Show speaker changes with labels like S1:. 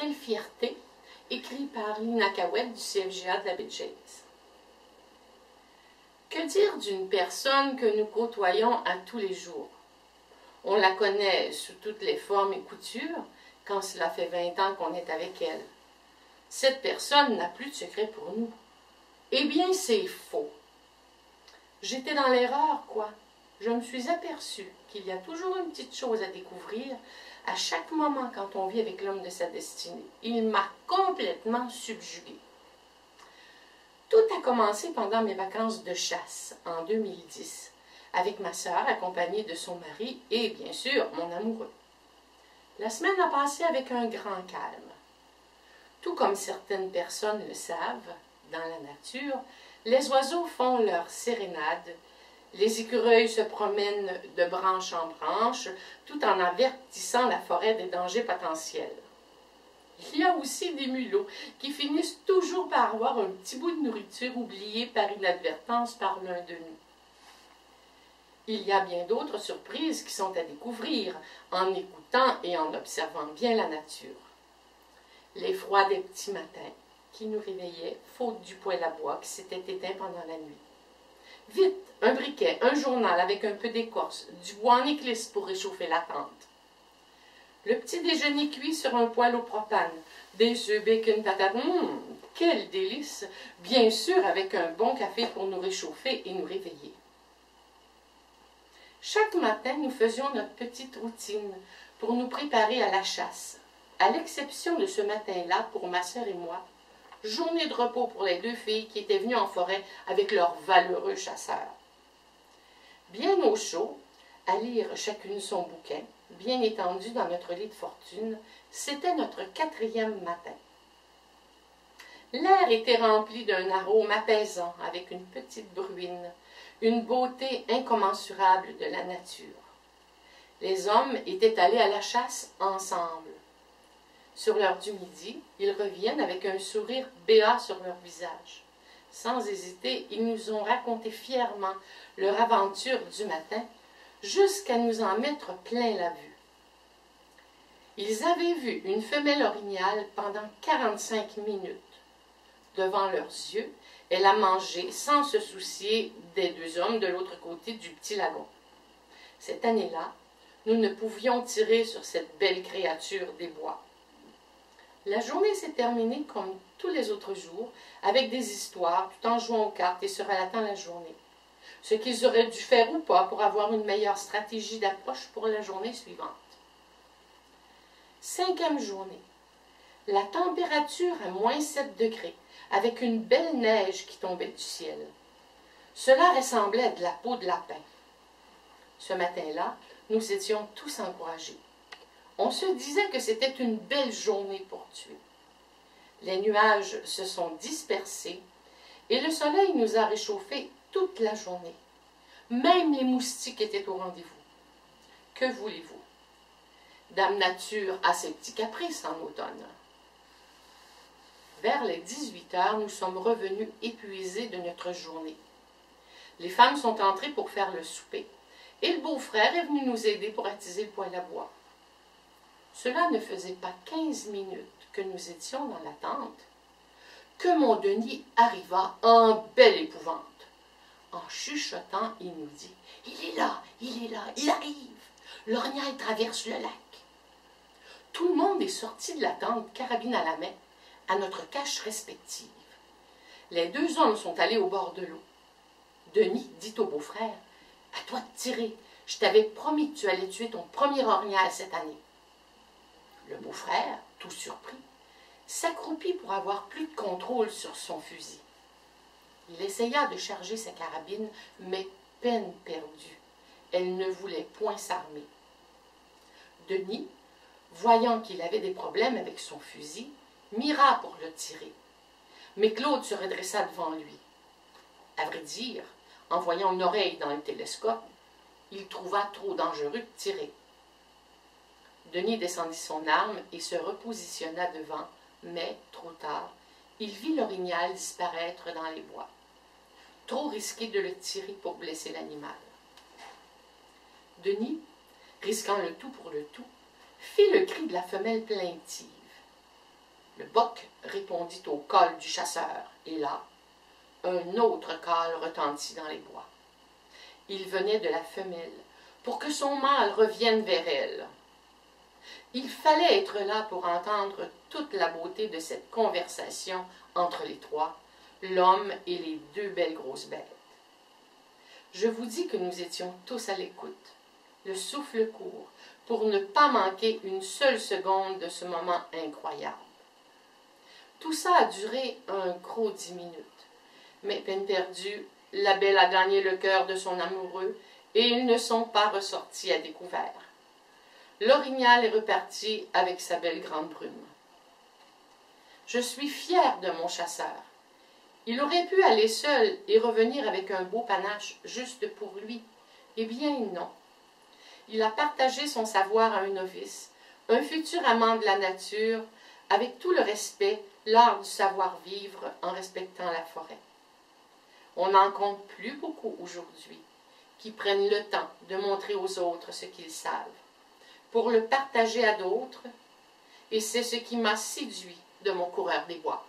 S1: Quelle fierté, écrit par Lina Cahouette du CFGA de la baie de James. Que dire d'une personne que nous côtoyons à tous les jours? On la connaît sous toutes les formes et coutures, quand cela fait 20 ans qu'on est avec elle. Cette personne n'a plus de secret pour nous. Eh bien, c'est faux. J'étais dans l'erreur, quoi. Je me suis aperçue qu'il y a toujours une petite chose à découvrir à chaque moment quand on vit avec l'homme de sa destinée. Il m'a complètement subjuguée. Tout a commencé pendant mes vacances de chasse en 2010, avec ma sœur accompagnée de son mari et, bien sûr, mon amoureux. La semaine a passé avec un grand calme. Tout comme certaines personnes le savent, dans la nature, les oiseaux font leur sérénade, les écureuils se promènent de branche en branche, tout en avertissant la forêt des dangers potentiels. Il y a aussi des mulots qui finissent toujours par avoir un petit bout de nourriture oublié par inadvertance par l'un de nous. Il y a bien d'autres surprises qui sont à découvrir en écoutant et en observant bien la nature. Les froids des petits matins qui nous réveillaient, faute du poêle à bois qui s'était éteint pendant la nuit. Vite, un briquet, un journal avec un peu d'écorce, du bois en éclisse pour réchauffer la tente. Le petit déjeuner cuit sur un poêle au propane, des œufs, bacon, patates, quel délice! Bien sûr avec un bon café pour nous réchauffer et nous réveiller. Chaque matin, nous faisions notre petite routine pour nous préparer à la chasse. À l'exception de ce matin-là, pour ma sœur et moi, journée de repos pour les deux filles qui étaient venues en forêt avec leurs valeureux chasseurs. Bien au chaud, à lire chacune son bouquin, bien étendu dans notre lit de fortune, c'était notre 4e matin. L'air était rempli d'un arôme apaisant avec une petite bruine, une beauté incommensurable de la nature. Les hommes étaient allés à la chasse ensemble. Sur l'heure du midi, ils reviennent avec un sourire béat sur leur visage. Sans hésiter, ils nous ont raconté fièrement leur aventure du matin, jusqu'à nous en mettre plein la vue. Ils avaient vu une femelle orignale pendant 45 minutes. Devant leurs yeux, elle a mangé sans se soucier des 2 hommes de l'autre côté du petit lagon. Cette année-là, nous ne pouvions tirer sur cette belle créature des bois. La journée s'est terminée comme tous les autres jours, avec des histoires, tout en jouant aux cartes et se relatant la journée. Ce qu'ils auraient dû faire ou pas pour avoir une meilleure stratégie d'approche pour la journée suivante. 5e journée. La température à -7 degrés, avec une belle neige qui tombait du ciel. Cela ressemblait à de la peau de lapin. Ce matin-là, nous étions tous encouragés. On se disait que c'était une belle journée pour tuer. Les nuages se sont dispersés et le soleil nous a réchauffés toute la journée. Même les moustiques étaient au rendez-vous. Que voulez-vous? Dame Nature a ses petits caprices en automne. Vers les 18 heures, nous sommes revenus épuisés de notre journée. Les femmes sont entrées pour faire le souper et le beau-frère est venu nous aider pour attiser le poêle à bois. Cela ne faisait pas 15 minutes que nous étions dans la tente, que mon Denis arriva en belle épouvante. En chuchotant, il nous dit « Il est là, il arrive! L'orignal traverse le lac. » Tout le monde est sorti de la tente, carabine à la main, à notre cache respective. Les 2 hommes sont allés au bord de l'eau. Denis dit au beau-frère « À toi de tirer, je t'avais promis que tu allais tuer ton premier orignal cette année. » Le beau-frère, tout surpris, s'accroupit pour avoir plus de contrôle sur son fusil. Il essaya de charger sa carabine, mais peine perdue. Elle ne voulait point s'armer. Denis, voyant qu'il avait des problèmes avec son fusil, mira pour le tirer. Mais Claude se redressa devant lui. À vrai dire, en voyant une oreille dans le télescope, il trouva trop dangereux de tirer. Denis descendit son arme et se repositionna devant, mais, trop tard, il vit l'orignal disparaître dans les bois. Trop risqué de le tirer pour blesser l'animal. Denis, risquant le tout pour le tout, fit le cri de la femelle plaintive. Le boc répondit au col du chasseur, et là, un autre col retentit dans les bois. Il venait de la femelle, pour que son mâle revienne vers elle. Il fallait être là pour entendre toute la beauté de cette conversation entre les trois, l'homme et les deux belles grosses bêtes. Je vous dis que nous étions tous à l'écoute, le souffle court, pour ne pas manquer une seule seconde de ce moment incroyable. Tout ça a duré un gros 10 minutes, mais peine perdue, la belle a gagné le cœur de son amoureux et ils ne sont pas ressortis à découvert. L'orignal est reparti avec sa belle grande brume. Je suis fière de mon chasseur. Il aurait pu aller seul et revenir avec un beau panache juste pour lui. Eh bien non. Il a partagé son savoir à un novice, un futur amant de la nature, avec tout le respect, l'art du savoir-vivre en respectant la forêt. On n'en compte plus beaucoup aujourd'hui qui prennent le temps de montrer aux autres ce qu'ils savent, pour le partager à d'autres, et c'est ce qui m'a séduit de mon coureur des bois.